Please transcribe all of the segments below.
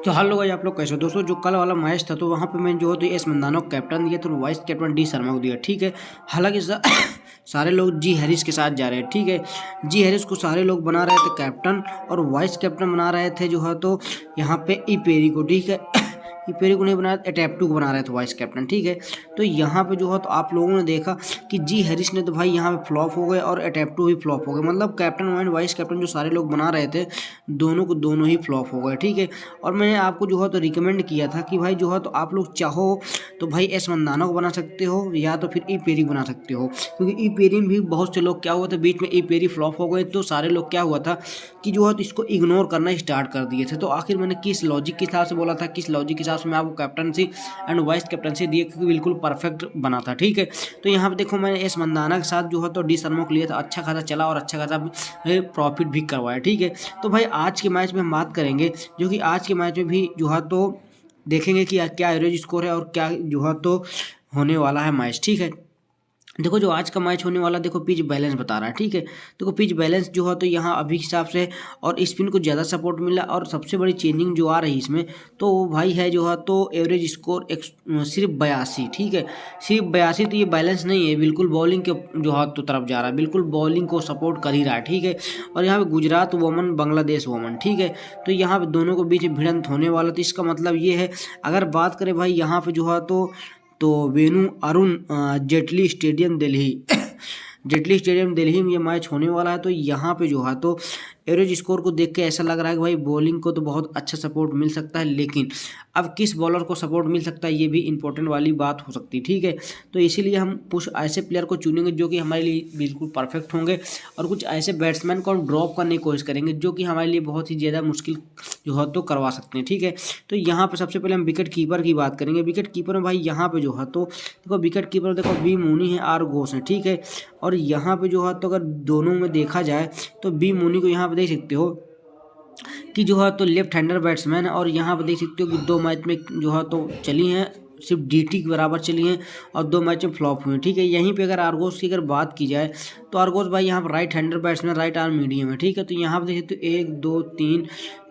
तो hello guys, आप लोग कैसे हो दोस्तों। जो कल वाला मैच था तो वहाँ पे मैं जो है तो एस मंदाना को कैप्टन दिया तो वाइस कैप्टन डी शर्मा को दिया। ठीक है, हालांकि सारे लोग जी हैरिस के साथ जा रहे हैं। ठीक है, जी हैरिस को सारे लोग बना रहे थे कैप्टन और वाइस कैप्टन बना रहे थे जो है तो यहाँ पे ई पेरी को। ठीक है, ई पेरी को नहीं बनाया, एटैप्टू को बना रहे थे वाइस कैप्टन। ठीक है, तो यहाँ पे जो है तो आप लोगों ने देखा कि जी हैरिस ने तो भाई यहाँ पे फ्लॉप हो गए और एटैप्टू भी फ्लॉप हो गए। मतलब कैप्टन एंड वाइस कैप्टन जो सारे लोग बना रहे थे दोनों को दोनों ही फ्लॉप हो गए। ठीक है, और मैंने आपको जो है तो रिकमेंड किया था कि भाई जो है तो आप लोग चाहो तो भाई एस मंदाना को बना सकते हो या तो फिर ई पेरी बना सकते हो, क्योंकि ई पेरी में भी बहुत से लोग क्या हुआ था बीच में ई पेरी फ्लॉप हो गए तो सारे लोग क्या हुआ था कि जो है तो इसको इग्नोर करना स्टार्ट कर दिए थे। तो आखिर मैंने किस लॉजिक के हिसाब से बोला था, किस लॉजिक के हिसाब से मैं आपको कैप्टनसी एंड वाइस कैप्टनसी दिए, क्योंकि बिल्कुल परफेक्ट बना था। ठीक है, तो यहाँ पे देखो मैंने एस मंदाना के साथ जो है तो डी शर्मा को लिया था, अच्छा खासा चला और अच्छा खासा प्रॉफिट भी करवाया। ठीक है, तो भाई आज के मैच में हम बात करेंगे जो कि आज के मैच में भी जो है तो देखेंगे कि क्या एवरेज स्कोर है और क्या जो है तो होने वाला है मैच। ठीक है, देखो जो आज का मैच होने वाला, देखो पिच बैलेंस बता रहा है। ठीक है, देखो पिच बैलेंस जो है तो यहाँ अभी के हिसाब से और स्पिन को ज़्यादा सपोर्ट मिला और सबसे बड़ी चेंजिंग जो आ रही है इसमें तो वो भाई है जो है तो एवरेज स्कोर सिर्फ 82। ठीक है, सिर्फ 82, तो ये बैलेंस नहीं है, बिल्कुल बॉलिंग के जो है तो तरफ जा रहा है, बिल्कुल बॉलिंग को सपोर्ट कर ही रहा है। ठीक है, और यहाँ पे गुजरात वोमन बांग्लादेश वोमन। ठीक है, तो यहाँ पे दोनों के बीच भिड़ंत होने वाला, तो इसका मतलब ये है अगर बात करें भाई यहाँ पे जो है तो venue Arun Jaitley stadium Delhi Jaitley stadium Delhi में ये मैच होने वाला है। तो यहाँ पे जो है तो एवरेज स्कोर को देख के ऐसा लग रहा है कि भाई बॉलिंग को तो बहुत अच्छा सपोर्ट मिल सकता है, लेकिन अब किस बॉलर को सपोर्ट मिल सकता है ये भी इंपॉर्टेंट वाली बात हो सकती है। ठीक है, तो इसीलिए हम कुछ ऐसे प्लेयर को चुनेंगे जो कि हमारे लिए बिल्कुल परफेक्ट होंगे और कुछ ऐसे बैट्समैन को हम ड्रॉप करने की कोशिश करेंगे जो कि हमारे लिए बहुत ही ज़्यादा मुश्किल जो है तो करवा सकते हैं। ठीक है, तो यहाँ पर सबसे पहले हम विकेट कीपर की बात करेंगे। विकेट कीपर में भाई यहाँ पे जो है तो देखो विकेट कीपर देखो बी मूनी है, आर घोष है। ठीक है, और यहाँ पे जो है तो अगर दोनों में देखा जाए तो बी मूनी को यहाँ पे देख सकते हो कि जो है तो लेफ्ट हैंडर बैट्समैन, और यहाँ पे देख सकते हो कि 2 मैच में जो है तो चली हैं सिर्फ डीटी के बराबर चली हैं और 2 मैच में फ्लॉप हुए हैं। ठीक है, यहीं पे अगर आर्गोस की अगर बात की जाए तो आर्गोस भाई यहाँ पर right hander batsman, right arm medium है। ठीक है, तो यहाँ पे देख सकते हो 1 2 3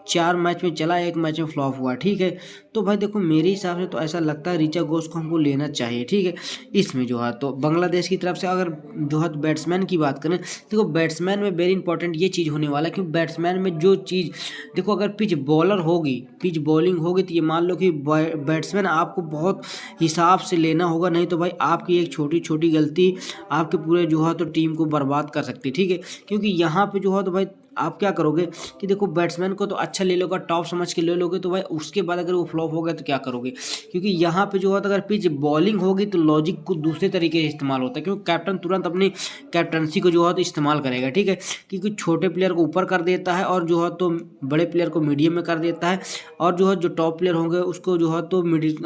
4 मैच में चला, 1 मैच में फ्लॉप हुआ। ठीक है, तो भाई देखो मेरे हिसाब से तो ऐसा लगता है रिचा घोष को हमको लेना चाहिए। ठीक है, इसमें जो है तो बांग्लादेश की तरफ से अगर जो है बैट्समैन की बात करें, देखो बैट्समैन में वेरी इंपॉर्टेंट ये चीज़ होने वाला है, क्योंकि बैट्समैन में जो चीज़ देखो अगर पिच बॉलर होगी, पिच बॉलिंग होगी, तो ये मान लो कि बैट्समैन आपको बहुत हिसाब से लेना होगा, नहीं तो भाई आपकी एक छोटी छोटी गलती आपके पूरे जो है तो टीम को बर्बाद कर सकती है। ठीक है, क्योंकि यहाँ पे जो है तो भाई आप क्या करोगे कि देखो बैट्समैन को तो अच्छा ले लोगे, टॉप समझ के ले लोगे, तो भाई उसके बाद अगर वो फ्लॉप हो गया तो क्या करोगे, क्योंकि यहाँ पे जो है तो अगर पिच बॉलिंग होगी तो लॉजिक को दूसरे तरीके से इस्तेमाल होता है, क्योंकि कैप्टन तुरंत अपनी कैप्टनसी को जो है तो इस्तेमाल करेगा। ठीक है, क्योंकि छोटे प्लेयर को ऊपर कर देता है और जो है तो बड़े प्लेयर को मीडियम में कर देता है, और जो है जो टॉप प्लेयर होंगे उसको जो है तो मिडिल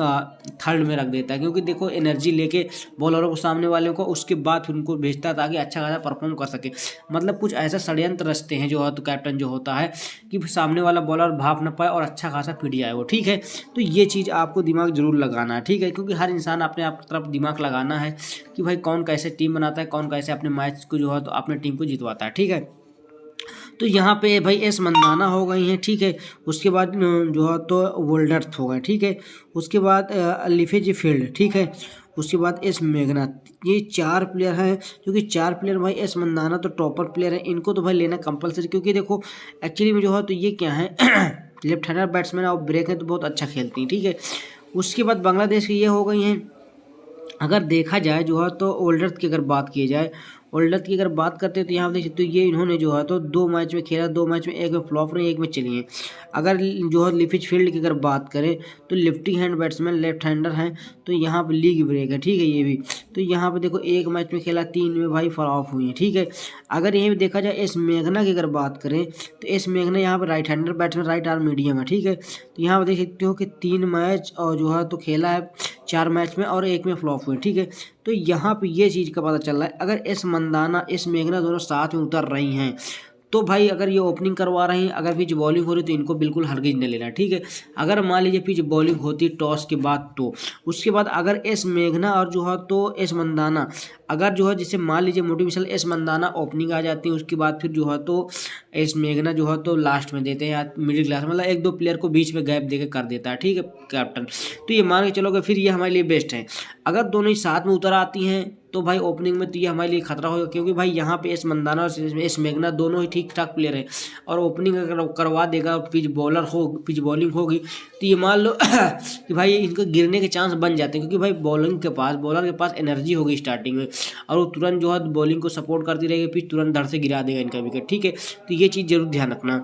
थर्ड में रख देता है, क्योंकि देखो एनर्जी लेके बॉलरों को सामने वाले को उसके बाद फिर उनको भेजता है ताकि अच्छा खासा परफॉर्म कर सके। मतलब कुछ ऐसा षड्यंत्र रचते हैं जो है तो कैप्टन जो होता है कि सामने वाला बॉलर भाप न पाए और अच्छा खासा फीट जाए वो। ठीक है, तो ये चीज़ आपको दिमाग जरूर लगाना है। ठीक है, क्योंकि हर इंसान अपने आप तरफ दिमाग लगाना है कि भाई कौन कैसे टीम बनाता है, कौन कैसे अपने मैच को जो है तो अपने टीम को जितवाता है। ठीक है, तो यहाँ पे भाई एस मंदाना हो गई हैं। ठीक है, उसके बाद जो है तो वोल्डर्थ हो गए। ठीक है, उसके बाद लिफेज फील्ड। ठीक है, उसके बाद एस मेघनाथ। ये 4 प्लेयर हैं, क्योंकि 4 प्लेयर भाई एस मंदाना तो टॉपर प्लेयर है, इनको तो भाई लेना कंपलसरी, क्योंकि देखो एक्चुअली में जो है तो ये क्या है लेफ्ट हैंडर बैट्समैन और ब्रेक है तो बहुत अच्छा खेलती हैं। ठीक है, उसके बाद बांग्लादेश की ये हो गई हैं। अगर देखा जाए जो है तो ओल्डर्थ की अगर बात की जाए, ओल्डर्थ की अगर बात करते हैं तो यहाँ देख सकते हो ये इन्होंने जो है तो 2 मैच में खेला, 2 मैच में एक में फ्लॉप रही, एक में चली हैं। अगर जो है लिफिज फील्ड की अगर बात करें तो left hand batsman left hander हैं, तो यहाँ पे लीग ब्रेक है। ठीक है, ये भी तो यहाँ पे देखो 1 मैच में खेला, 3 में भाई फ्लॉप हुई है। ठीक है, अगर यहीं पे देखा जाए एस मेघना की अगर बात करें तो एस मेघना यहाँ पे right hander batsman, right arm medium है। ठीक है, तो यहाँ पे देख सकते हो कि 3 मैच और जो है तो खेला है 4 मैच में और 1 में फ्लॉप हुए। ठीक है, तो यहाँ पे ये चीज़ का पता चल रहा है अगर एस मंदाना एस मेघना दोनों साथ में उतर रही हैं तो भाई अगर ये ओपनिंग करवा रहे हैं, अगर पिच बॉलिंग हो रही तो इनको बिल्कुल हरगिज नहीं लेना, ठीक है। अगर मान लीजिए पिच बॉलिंग होती टॉस के बाद, तो उसके बाद अगर एस मेघना और जो है तो एस मंदाना, अगर जो है जैसे मान लीजिए मोटिवेशनल एस मंदाना ओपनिंग आ जाती है, उसके बाद फिर जो है तो एस मेघना जो है तो लास्ट में देते हैं या मिडिल क्लास, मतलब एक दो प्लेयर को बीच में गैप देके कर देता है, ठीक है कैप्टन। तो ये मान के चलोगे फिर ये हमारे लिए बेस्ट है। अगर दोनों ही साथ में उतर आती हैं तो भाई ओपनिंग में तो ये हमारे लिए खतरा होगा, क्योंकि भाई यहाँ पे एस मंदाना और एस मेघना दोनों ही ठीक ठाक प्लेयर है, और ओपनिंग अगर करवा देगा, पिच बॉलिंग होगी तो ये मान लो कि भाई इनको गिरने के चांस बन जाते हैं, क्योंकि भाई बॉलर के पास एनर्जी होगी स्टार्टिंग में, और वो तुरंत जो है बॉलिंग को सपोर्ट करती रहेगी, पिच तुरंत धड़ से गिरा देगा इनका विकेट, ठीक है। तो ये चीज़ जरूर ध्यान रखना।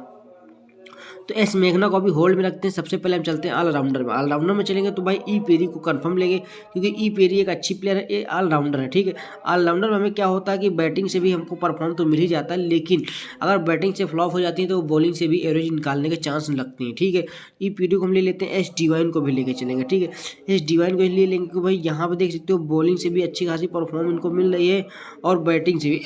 तो एस मेघना को अभी होल्ड में रखते हैं। सबसे पहले हम चलते हैं ऑलराउंडर में। ऑलराउंडर में चलेंगे तो भाई ई पेरी को कंफर्म लेंगे, क्योंकि ई पेरी एक अच्छी प्लेयर है, ये ऑलराउंडर है, ठीक है। ऑलराउंडर में हमें क्या होता है कि बैटिंग से भी हमको परफॉर्म तो मिल ही जाता है, लेकिन अगर बैटिंग से फ्लॉप हो जाती है तो बॉलिंग से भी एवरेज निकालने के चांस लगते हैं, ठीक है। ई पेरी को हम ले लेते हैं। एस डिवाइन को भी लेके चलेंगे, ठीक है। एस डिवाइन को ले लेंगे, क्योंकि भाई यहाँ पे देख सकते हो बॉलिंग से भी अच्छी खासी परफॉर्म इनको मिल रही है और बैटिंग से भी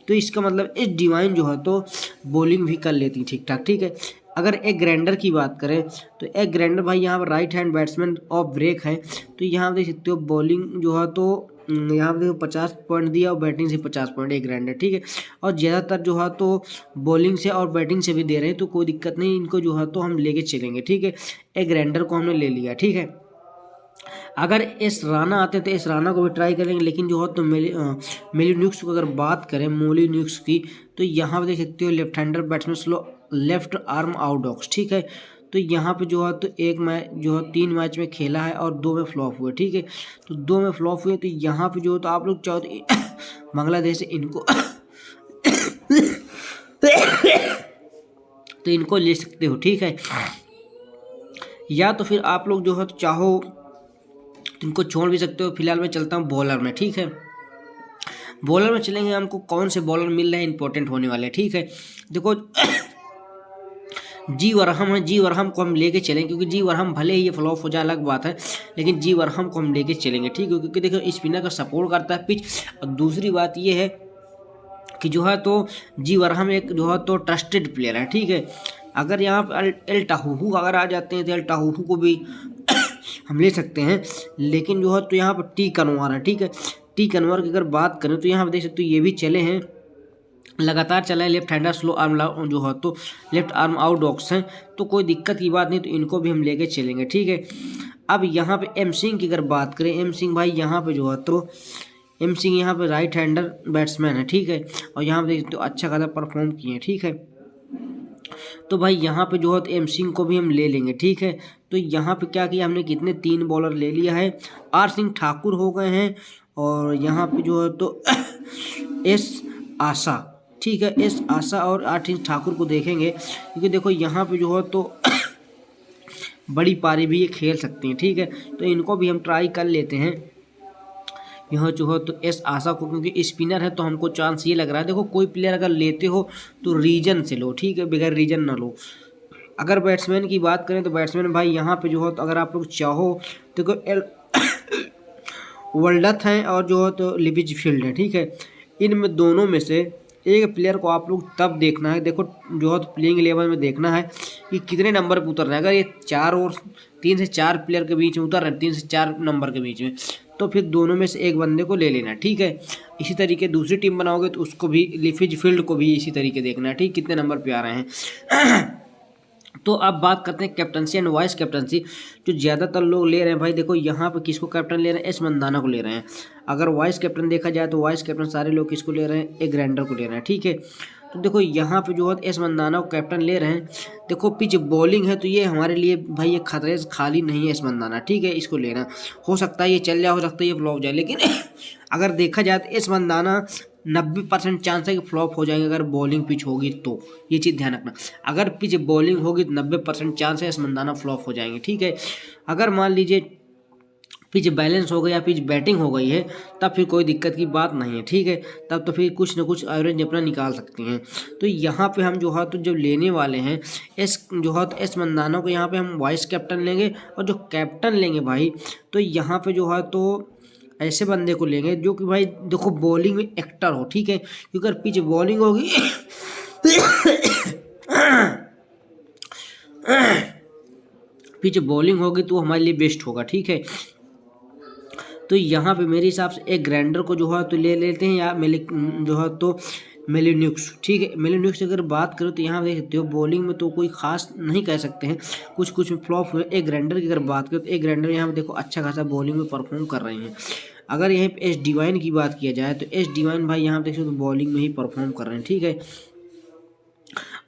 तो इसका मतलब एस डिवाइन जो है तो बॉलिंग भी कर लेती है ठीक ठाक, ठीक है। अगर एक ग्राइंडर की बात करें तो एक ग्राइंडर भाई यहाँ पर right hand batsman off break है, तो यहाँ देख सकते हो बॉलिंग जो है तो यहाँ पे देखो 50 पॉइंट दिया और बैटिंग से 50 पॉइंट एक ग्राइंडर, ठीक है। और ज़्यादातर जो है तो बॉलिंग से और बैटिंग से भी दे रहे हैं, तो कोई दिक्कत नहीं, इनको जो है तो हम लेके चलेंगे, ठीक है। एक ग्राइंडर को हमने ले लिया, ठीक है। अगर एस राणा आते तो एस राणा को भी ट्राई करेंगे, लेकिन जो है तो मोलिन्यूक्स को अगर बात करें मोलिन्यूक्स की, तो यहाँ पे देख सकते हो left hander batsman slow left arm orthodox, ठीक है। तो यहाँ पे जो है तो एक मैच जो है 3 मैच में खेला है और 2 में फ्लॉप हुए, ठीक है। तो 2 में फ्लॉप हुए, तो यहाँ पे जो है तो आप लोग चाहो तो बांग्लादेश से इनको तो इनको ले सकते हो, ठीक है। या तो फिर आप लोग जो है तो चाहो तो इनको छोड़ भी सकते हो। फिलहाल मैं चलता हूँ बॉलर में, ठीक है। बॉलर में चलेंगे, हमको कौन से बॉलर मिल रहे हैं इंपॉर्टेंट होने वाले, ठीक है। देखो जी वरहम है, जी वरहम को हम लेके चलेंगे, क्योंकि जी वरहम भले ही ये फ्लॉप हो जाए अलग बात है, लेकिन जी वरहम को हम लेके चलेंगे, ठीक है। क्योंकि देखो स्पिनर का सपोर्ट करता है पिच, और दूसरी बात ये है कि जो है तो जी वरहम एक जो है तो ट्रस्टेड प्लेयर है, ठीक है। अगर यहाँ पर एल टाहू अगर आ जाते हैं तो एल टाहू को भी हम ले सकते हैं, लेकिन जो है तो यहाँ पर टी कनवार है, ठीक है। टी कनवार की अगर बात करें तो यहाँ पर देख सकते हो ये भी चले हैं, लगातार चला है। लेफ्ट हैंडर स्लो आर्म जो है तो लेफ्ट आर्म आउट डॉक्स हैं, तो कोई दिक्कत की बात नहीं, तो इनको भी हम लेके चलेंगे, ठीक है। अब यहाँ पे एम सिंह की अगर बात करें, एम सिंह भाई यहाँ पे जो है तो एम सिंह यहाँ पे राइट हैंडर बैट्समैन है, ठीक है। और यहाँ पे देख सकते हो अच्छा खासा परफॉर्म किए हैं, ठीक है। तो भाई यहाँ पे जो है तो एम सिंह को भी हम ले लेंगे, ठीक है। तो यहाँ पे क्या किया हमने, कितने 3 बॉलर ले लिया है। आर सिंह ठाकुर हो गए हैं, और यहाँ पे जो है तो एस आशा, ठीक है। एस आशा और आर सिंह ठाकुर को देखेंगे, क्योंकि देखो यहाँ पे जो है तो बड़ी पारी भी ये खेल सकती हैं, ठीक है। तो इनको भी हम ट्राई कर लेते हैं यहाँ जो है तो एस आशा को, क्योंकि स्पिनर है तो हमको चांस ये लग रहा है। देखो कोई प्लेयर अगर लेते हो तो रीजन से लो, ठीक है, बगैर रीजन ना लो। अगर बैट्समैन की बात करें तो बैट्समैन भाई यहाँ पे जो है तो अगर आप लोग चाहो तो वर्ल्डथ हैं और जो है तो लिविजफील्ड है, ठीक है। इनमें दोनों में से एक प्लेयर को आप लोग तब देखना है, देखो जो है तो प्लेइंग 11 में देखना है कि कितने नंबर पर उतर रहे हैं। अगर ये 3 से 4 प्लेयर के बीच में उतर रहे हैं, 3 से 4 नंबर के बीच में, तो फिर दोनों में से एक बंदे को ले लेना, ठीक है। इसी तरीके दूसरी टीम बनाओगे तो उसको भी लिविजफील्ड को भी इसी तरीके देखना है, ठीक, कितने नंबर पे आ रहे हैं। तो अब बात करते हैं कैप्टनसी एंड वाइस कैप्टनसी, जो ज़्यादातर लोग ले रहे हैं। भाई देखो यहाँ पे किसको कैप्टन ले रहे हैं, एस मंदाना को ले रहे हैं। अगर वाइस कैप्टन देखा जाए तो वाइस कैप्टन सारे लोग किसको ले रहे हैं, एक ग्राइंडर को ले रहे हैं, ठीक है। तो देखो यहाँ पे जो है एस मंदाना को कैप्टन ले रहे हैं। देखो पिच बॉलिंग है तो ये हमारे लिए भाई ये खतरे से खाली नहीं है एस मंदाना, ठीक है। इसको लेना हो सकता है ये चल जाए, हो सकता है ये फ्लॉप जाए, लेकिन अगर देखा जाए तो एस मंदाना 90% चांस है कि फ्लॉप हो जाएंगे अगर बॉलिंग पिच होगी तो, ये चीज़ ध्यान रखना। अगर पिच बॉलिंग होगी तो 90% चांस है एस मंदाना फ्लॉप हो जाएंगे, ठीक है। अगर मान लीजिए पिच बैलेंस हो गई या पिच बैटिंग हो गई है तब फिर कोई दिक्कत की बात नहीं है, ठीक है। तब तो फिर कुछ ना कुछ एवरेज अपना निकाल सकते हैं। तो यहाँ पे हम जो है तो जब लेने वाले हैं एस जो है तो एस मंदाना को यहाँ पे हम वाइस कैप्टन लेंगे, और जो कैप्टन लेंगे भाई तो यहाँ पे जो है तो ऐसे बंदे को लेंगे जो कि भाई देखो बॉलिंग में एक्टर हो, ठीक है। क्योंकि अगर पिच बॉलिंग होगी पिच बॉलिंग होगी तो हमारे लिए बेस्ट होगा, ठीक है। तो यहाँ पे मेरे हिसाब से एक ग्राइंडर को जो है तो ले लेते हैं, या जो है तो मेलिन्यूक्स, ठीक है। मेलिन्यूक्स अगर बात करो तो यहाँ देख सकते हो बॉलिंग में तो कोई खास नहीं कह सकते हैं, कुछ कुछ में फ्लॉप हुए। एक ग्राइंडर की अगर बात करो तो एक ग्राइंडर यहाँ पे देखो अच्छा खासा बॉलिंग में परफॉर्म कर रहे हैं। अगर यहीं पे एस डिवाइन की बात किया जाए तो एस डिवाइन भाई यहाँ पे देख सकते हो बॉलिंग में ही परफॉर्म कर रहे हैं, ठीक है।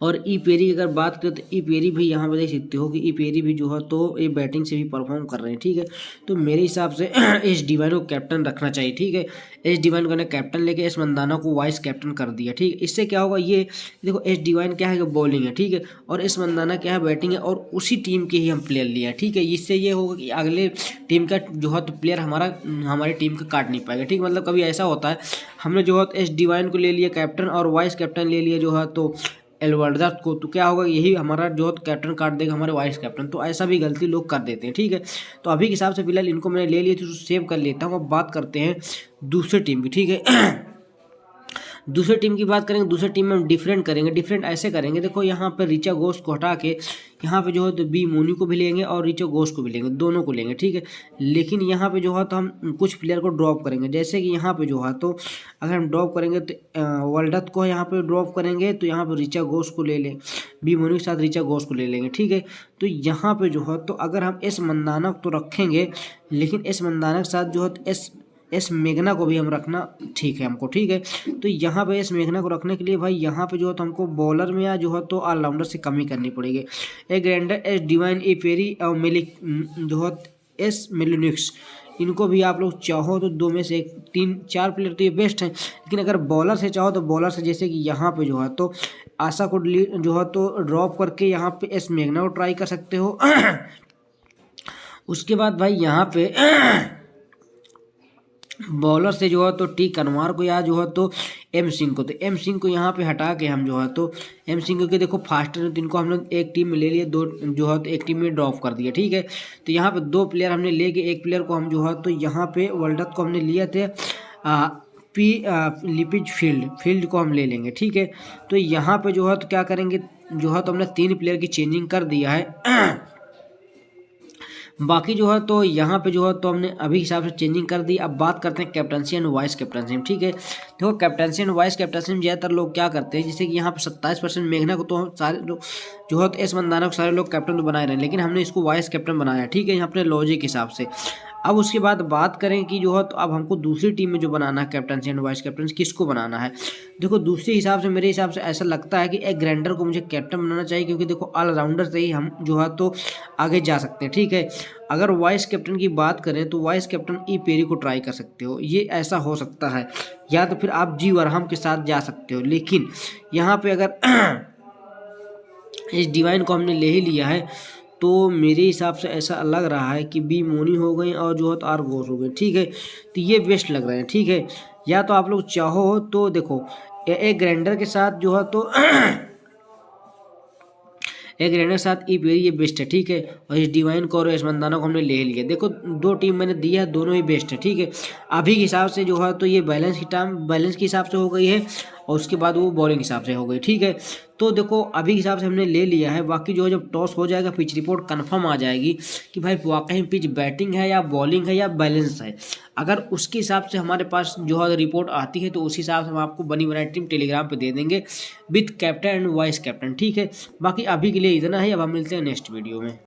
और ई पेरी की अगर बात करें तो ई पेरी भी यहाँ पे देख सकते हो कि ई पेरी भी जो है तो ये बैटिंग से भी परफॉर्म कर रहे हैं, ठीक है। तो मेरे हिसाब से एस डिवाइन को कैप्टन रखना चाहिए, ठीक है। एस डिवाइन को ने कैप्टन लेके एस मंदाना को वाइस कैप्टन कर दिया, ठीक है। इससे क्या होगा, ये देखो एस डिवाइन क्या है कि बॉलिंग है, ठीक है, और एस मंदाना क्या है बैटिंग है, और उसी टीम के ही हम प्लेयर लिया, ठीक है। इससे ये होगा कि अगले टीम का जो है तो प्लेयर हमारी टीम का काट नहीं पाएगा, ठीक। मतलब कभी ऐसा होता है हमने जो है एस डिवाइन को ले लिया कैप्टन और वाइस कैप्टन ले लिया जो है तो एलवर्डस को, तो क्या होगा, यही हमारा जो कैप्टन काट देगा हमारे वाइस कैप्टन। तो ऐसा भी गलती लोग कर देते हैं, ठीक है। तो अभी के हिसाब से फिलहाल इनको मैंने ले लिया तो सेव कर लेता हूँ। अब बात करते हैं दूसरे टीम की, ठीक है। दूसरे टीम की बात करेंगे, दूसरे टीम में हम डिफरेंट करेंगे। डिफरेंट ऐसे करेंगे, देखो यहाँ पर रिचा घोष को हटा के यहाँ पे जो है तो बी मोनी को भी लेंगे और रिचा घोष को भी लेंगे, दोनों को लेंगे, ठीक है। लेकिन यहाँ पे जो है तो हम कुछ प्लेयर को ड्रॉप करेंगे, जैसे कि यहाँ पे जो है तो अगर हम ड्रॉप करेंगे तो वर्ल्डत को यहाँ पे ड्रॉप करेंगे तो यहाँ पर रिचा घोष को ले लें, बी मोनी के साथ रिचा घोष को ले लेंगे, ठीक है। तो यहाँ पे जो है तो अगर हम एस मंदाना तो रखेंगे, लेकिन एस मंदाना के साथ जो है तो एस मेघना को भी हम रखना ठीक है हमको, ठीक है। तो यहाँ पे एस मेघना को रखने के लिए भाई यहाँ पे जो है तो हमको बॉलर में या जो है तो ऑलराउंडर से कमी करनी पड़ेगी। एक ग्राइंडर एस डिवाइन ए पेरी और जो है एस मेलिन्यूक्स, इनको भी आप लोग चाहो तो दो में से एक 3-4 प्लेयर तो ये बेस्ट हैं। लेकिन अगर बॉलर से चाहो तो बॉलर से जैसे कि यहाँ पे जो है तो आशा को जो है तो ड्रॉप करके यहाँ पे एस मेघना को ट्राई कर सकते हो। उसके बाद भाई यहाँ पे बॉलर से जो है तो टी कनवार को या जो है तो एम सिंह को, तो एम सिंह को यहाँ पे हटा के हम जो है तो एम सिंह के देखो फास्टर है तो इनको हम लोग एक टीम में ले लिए, दो जो है तो एक टीम में ड्रॉप कर दिया, ठीक है। तो यहाँ पे 2 प्लेयर हमने ले के एक प्लेयर को हम जो है तो यहाँ पे वर्ल्डत को हमने लिए थे लिपिज फील्ड को हम ले लेंगे, ठीक है। तो यहाँ पे जो है तो क्या करेंगे, जो है तो हमने 3 प्लेयर की चेंजिंग कर दिया है। बाकी जो है तो यहाँ पे जो है तो हमने अभी हिसाब से चेंजिंग कर दी। अब बात करते हैं कैप्टनसी एंड वाइस कैप्टनसी में, ठीक है। देखो कैप्टनसी एंड वाइस कैप्टनसी में ज़्यादातर लोग क्या करते हैं, जैसे कि यहाँ पे 27% मेघना को तो सारे लोग जो है तो एस मंदाना को सारे लोग कैप्टन तो बनाए रहे हैं, लेकिन हमने इसको वाइस कैप्टन बनाया, ठीक है, यहाँ अपने लॉजिक के हिसाब से। अब उसके बाद बात करें कि जो है तो अब हमको दूसरी टीम में जो बनाना है कैप्टनसी एंड वाइस कैप्टन किसको बनाना है। देखो दूसरे हिसाब से मेरे हिसाब से ऐसा लगता है कि एक ग्राइंडर को मुझे कैप्टन बनाना चाहिए, क्योंकि देखो ऑलराउंडर से ही हम जो है तो आगे जा सकते हैं, ठीक है। अगर वाइस कैप्टन की बात करें तो वाइस कैप्टन ई पेरी को ट्राई कर सकते हो, ये ऐसा हो सकता है, या तो फिर आप जी वरहम के साथ जा सकते हो। लेकिन यहाँ पे अगर इस डिवाइन को हमने ले ही लिया है तो मेरे हिसाब से ऐसा लग रहा है कि बी मोनी हो गई और जो है तो आर घोष हो गई, ठीक है। तो ये बेस्ट लग रहे हैं, ठीक है। या तो आप लोग चाहो तो देखो एक ग्राइंडर के साथ जो है तो एक ग्राइंडर के साथ ई पेरी ये बेस्ट है, ठीक है। और इस डिवाइन को और इस मंदाना को हमने ले लिया। देखो 2 टीम मैंने दिया है, दोनों ही बेस्ट है, ठीक है। अभी के हिसाब से जो है तो ये बैलेंस के हिसाब से हो गई है, और उसके बाद वो बॉलिंग के हिसाब से हो गई, ठीक है। तो देखो अभी के हिसाब से हमने ले लिया है। बाकी जो है जब टॉस हो जाएगा पिच रिपोर्ट कंफर्म आ जाएगी कि भाई वाकई पिच बैटिंग है या बॉलिंग है या बैलेंस है। अगर उसके हिसाब से हमारे पास जो है रिपोर्ट आती है तो उस हिसाब से हम आपको बनी बनाई टीम टेलीग्राम पे दे देंगे with captain and vice captain, ठीक है। बाकी अभी के लिए इतना ही, अब हम मिलते हैं नेक्स्ट वीडियो में।